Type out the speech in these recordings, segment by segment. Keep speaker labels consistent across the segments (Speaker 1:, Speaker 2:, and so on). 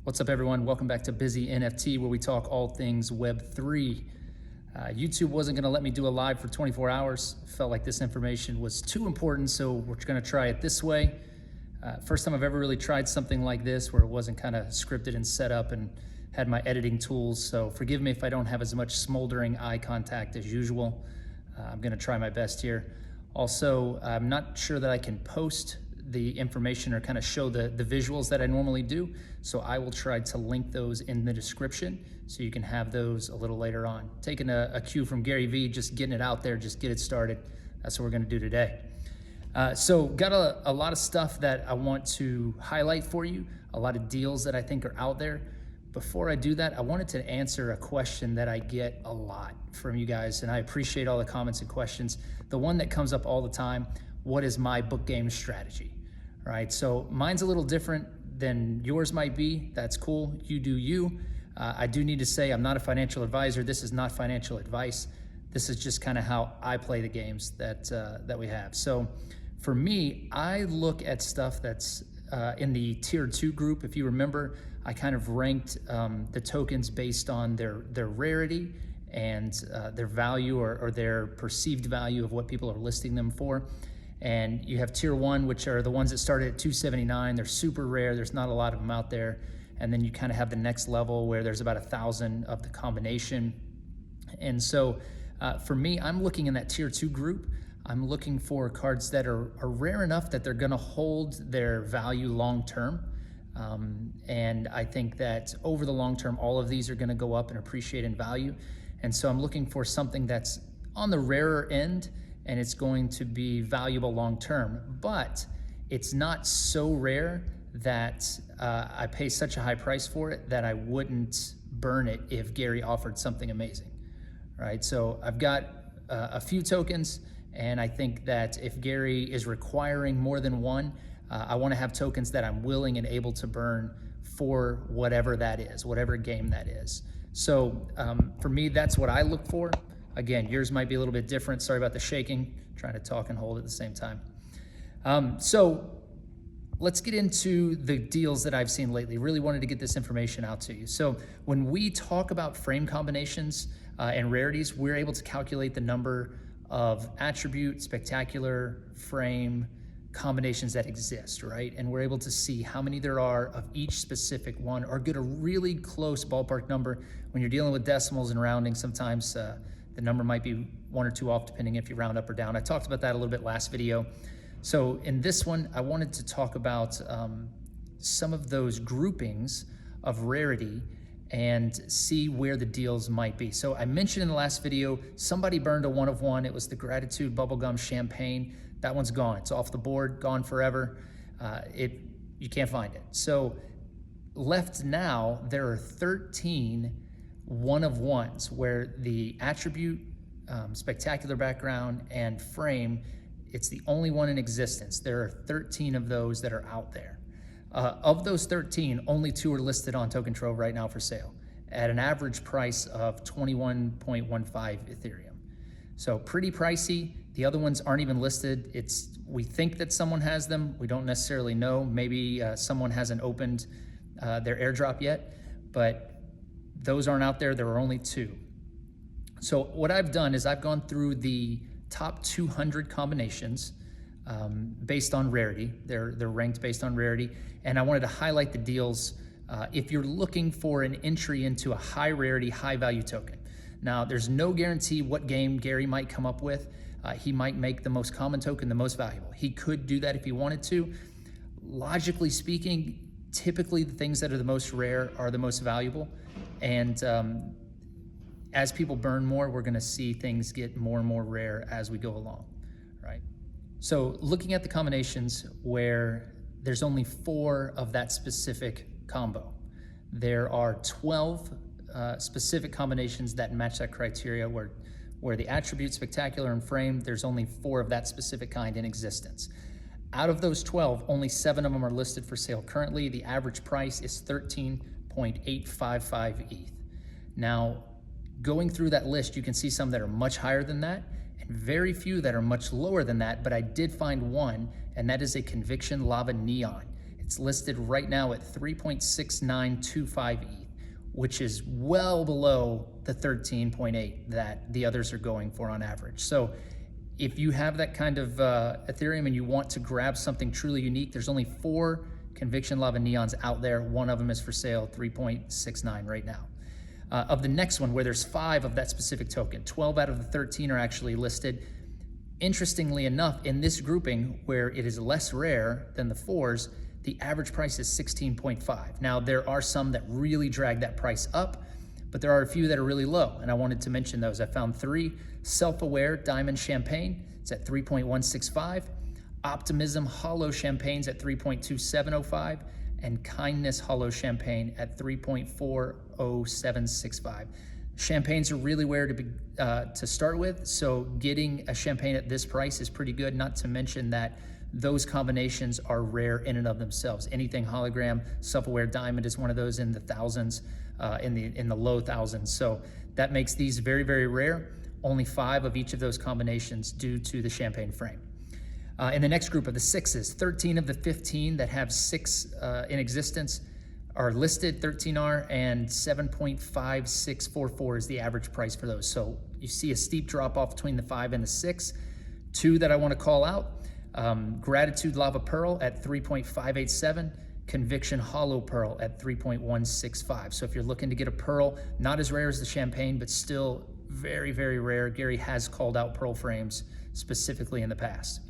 Speaker 1: What's up, everyone? Welcome back to Busy NFT, where we talk all things Web3. YouTube wasn't going to let me do a live for 24 hours. Felt like this information was too important, so we're going to try it this way. First time I've ever really tried something like this, where it wasn't kind of scripted and set up and had my editing tools. So forgive me if I don't have as much smoldering eye contact as usual. I'm going to try my best here. Also, I'm not sure that I can post the information or kind of show the visuals that I normally do. So I will try to link those in the description so you can have those a little later on. Taking a cue from Gary Vee, just getting it out there, just get it started. That's what we're gonna do today. So got a lot of stuff that I want to highlight for you, a lot of deals that I think are out there. Before I do that, I wanted to answer a question that I get a lot from you guys, and I appreciate all the comments and questions. The one that comes up all the time: what is my book game strategy? Right, so mine's a little different than yours might be. That's cool, you do you. I do need to say I'm not a financial advisor. This is not financial advice. This is just kind of how I play the games that we have. So for me, I look at stuff that's in the tier 2 group. If you remember, I kind of ranked the tokens based on their rarity and their value or their perceived value of what people are listing them for. And you have tier 1, which are the ones that started at 279. They're super rare. There's not a lot of them out there. And then you kind of have the next level where there's about 1,000 of the combination. And so for me, I'm looking in that tier 2 group. I'm looking for cards that are rare enough that they're gonna hold their value long term. And I think that over the long term, all of these are gonna go up and appreciate in value. And so I'm looking for something that's on the rarer end, and it's going to be valuable long term, but it's not so rare that I pay such a high price for it that I wouldn't burn it if Gary offered something amazing, right? So I've got a few tokens, and I think that if Gary is requiring more than one, I wanna have tokens that I'm willing and able to burn for whatever that is, whatever game that is. So for me, that's what I look for. Again, yours might be a little bit different. Sorry about the shaking, trying to talk and hold at the same time. So let's get into the deals that I've seen lately. Really wanted to get this information out to you. So when we talk about frame combinations and rarities, we're able to calculate the number of attribute, spectacular, frame combinations that exist, right? And we're able to see how many there are of each specific one, or get a really close ballpark number. When you're dealing with decimals and rounding, sometimes the number might be 1 or 2 off, depending if you round up or down. I talked about that a little bit last video. So in this one, I wanted to talk about some of those groupings of rarity and see where the deals might be. So I mentioned in the last video, somebody burned a 1 of 1. It was the Gratitude Bubblegum Champagne. That one's gone. It's off the board, gone forever. You can't find it. So left now, there are 13 1 of 1s where the attribute, spectacular background, and frame, it's the only one in existence. There are 13 of those that are out there. Of those 13, only 2 are listed on Token Trove right now for sale at an average price of 21.15 Ethereum. So pretty pricey. The other ones aren't even listed. We think that someone has them. We don't necessarily know. Maybe someone hasn't opened their airdrop yet, but those aren't out there. There are only 2. So what I've done is I've gone through the top 200 combinations based on rarity. They're ranked based on rarity. And I wanted to highlight the deals if you're looking for an entry into a high rarity, high value token. Now, there's no guarantee what game Gary might come up with. He might make the most common token the most valuable. He could do that if he wanted to. Logically speaking, typically the things that are the most rare are the most valuable. And as people burn more, we're gonna see things get more and more rare as we go along, right? So looking at the combinations where there's only 4 of that specific combo, there are 12 specific combinations that match that criteria where the attribute, spectacular, and frame, there's only 4 of that specific kind in existence. Out of those 12, only 7 of them are listed for sale currently. The average price is 13.855 ETH. Now, going through that list, you can see some that are much higher than that and very few that are much lower than that, but I did find one, and that is a Conviction Lava Neon. It's listed right now at 3.6925 ETH, which is well below the 13.8 that the others are going for on average. So if you have that kind of Ethereum and you want to grab something truly unique, there's only 4 Conviction Lava Neons out there. One of them is for sale, 3.69 right now. Of the next one, where there's 5 of that specific token, 12 out of the 13 are actually listed. Interestingly enough, in this grouping, where it is less rare than the 4s, the average price is 16.5. Now, there are some that really drag that price up, but there are a few that are really low, and I wanted to mention those. I found 3. Self-Aware Diamond Champagne, it's at 3.165. Optimism Hollow Champagne's at 3.2705. And Kindness Hollow Champagne at 3.40765. Champagnes are really rare to start with, so getting a champagne at this price is pretty good, not to mention that those combinations are rare in and of themselves. Anything hologram, Self-Aware Diamond is one of those in the thousands, in the low thousands. So that makes these very, very rare. Only 5 of each of those combinations due to the champagne frame. In the next group of the 6s, 13 of the 15 that have 6 in existence are listed, 13R, and 7.5644 is the average price for those. So you see a steep drop off between the 5 and the 6. 2 that I want to call out, Gratitude Lava Pearl at 3.587, Conviction Hollow Pearl at 3.165. So if you're looking to get a pearl, not as rare as the champagne, but still very, very rare. Gary has called out pearl frames specifically in the past.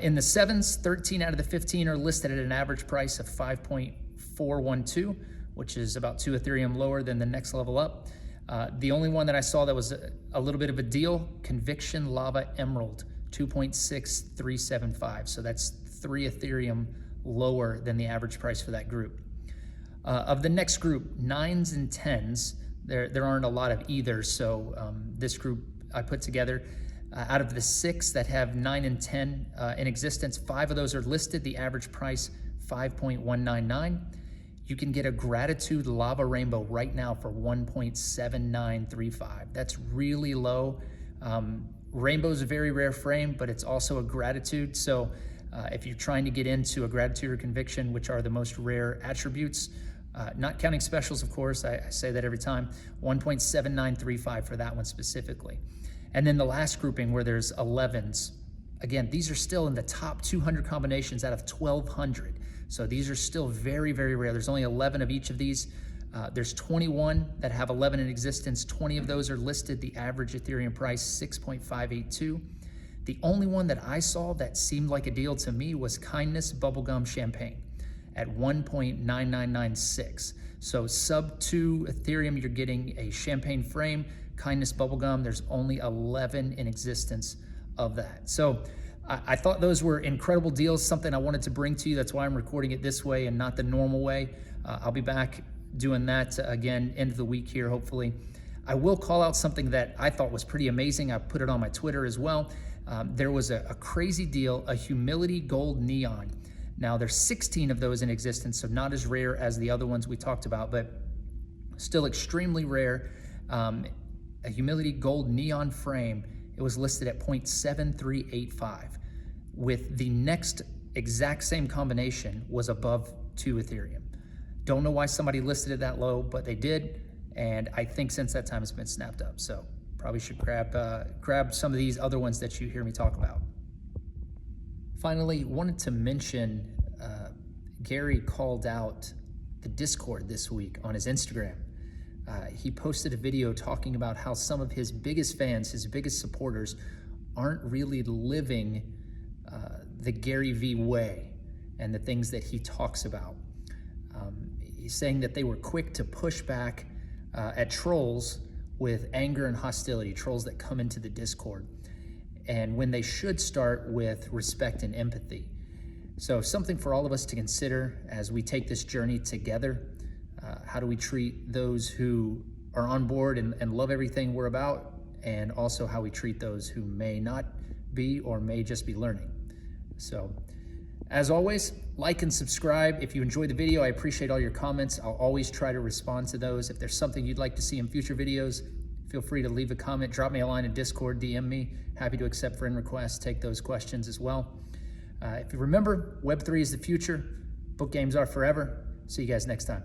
Speaker 1: In the 7s, 13 out of the 15 are listed at an average price of 5.412, which is about 2 Ethereum lower than the next level up. The only one that I saw that was a little bit of a deal, Conviction Lava Emerald, 2.6375. So that's 3 Ethereum lower than the average price for that group. Of the next group, 9s and 10s, there aren't a lot of either. So this group I put together, out of the 6 that have 9 and 10 in existence, 5 of those are listed. The average price, 5.199. You can get a Gratitude Lava Rainbow right now for 1.7935. That's really low. Rainbow's a very rare frame, but it's also a Gratitude. So if you're trying to get into a Gratitude or Conviction, which are the most rare attributes, not counting specials, of course, I say that every time, 1.7935 for that one specifically. And then the last grouping where there's 11s, again, these are still in the top 200 combinations out of 1,200. So these are still very, very rare. There's only 11 of each of these. There's 21 that have 11 in existence. 20 of those are listed. The average Ethereum price, 6.582. The only one that I saw that seemed like a deal to me was Kindness Bubblegum Champagne at 1.9996. So sub 2 Ethereum, you're getting a champagne frame. Kindness Bubblegum, there's only 11 in existence of that. So I thought those were incredible deals, something I wanted to bring to you. That's why I'm recording it this way and not the normal way. I'll be back doing that again, end of the week here, hopefully. I will call out something that I thought was pretty amazing. I put it on my Twitter as well. There was a crazy deal, a Humility Gold Neon. Now there's 16 of those in existence, so not as rare as the other ones we talked about, but still extremely rare. A Humility Gold Neon frame, it was listed at 0.7385, with the next exact same combination was above 2 Ethereum. Don't know why somebody listed it that low, but they did, and I think since that time it's been snapped up. So probably should grab some of these other ones that you hear me talk about. Finally, wanted to mention Gary called out the Discord this week on his Instagram. He posted a video talking about how some of his biggest fans, his biggest supporters, aren't really living the Gary V way and the things that he talks about. He's saying that they were quick to push back at trolls with anger and hostility, trolls that come into the Discord, and when they should start with respect and empathy. So something for all of us to consider as we take this journey together. How do we treat those who are on board and love everything we're about, and also how we treat those who may not be or may just be learning. So as always, like and subscribe. If you enjoyed the video, I appreciate all your comments. I'll always try to respond to those. If there's something you'd like to see in future videos, feel free to leave a comment, drop me a line in Discord, DM me. Happy to accept friend requests, take those questions as well. If you remember, Web3 is the future. Book games are forever. See you guys next time.